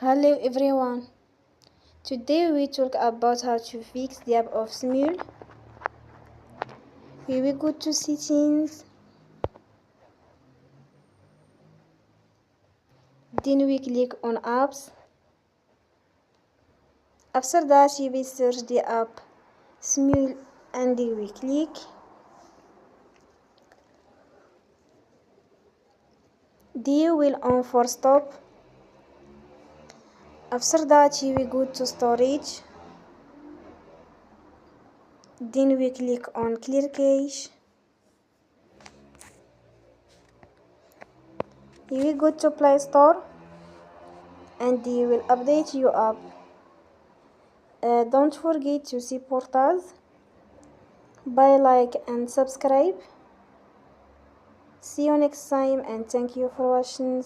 Hello everyone. Today we talk about how to fix the app of Smule. We will go to settings. Then we click on apps. After that we will search the app Smule and we click. Then will on for stop. After that we go to storage. Then we click on clear cache. You will go to Play Store and you will update your app. Don't forget to support us by like and subscribe. See you next time and thank you for watching.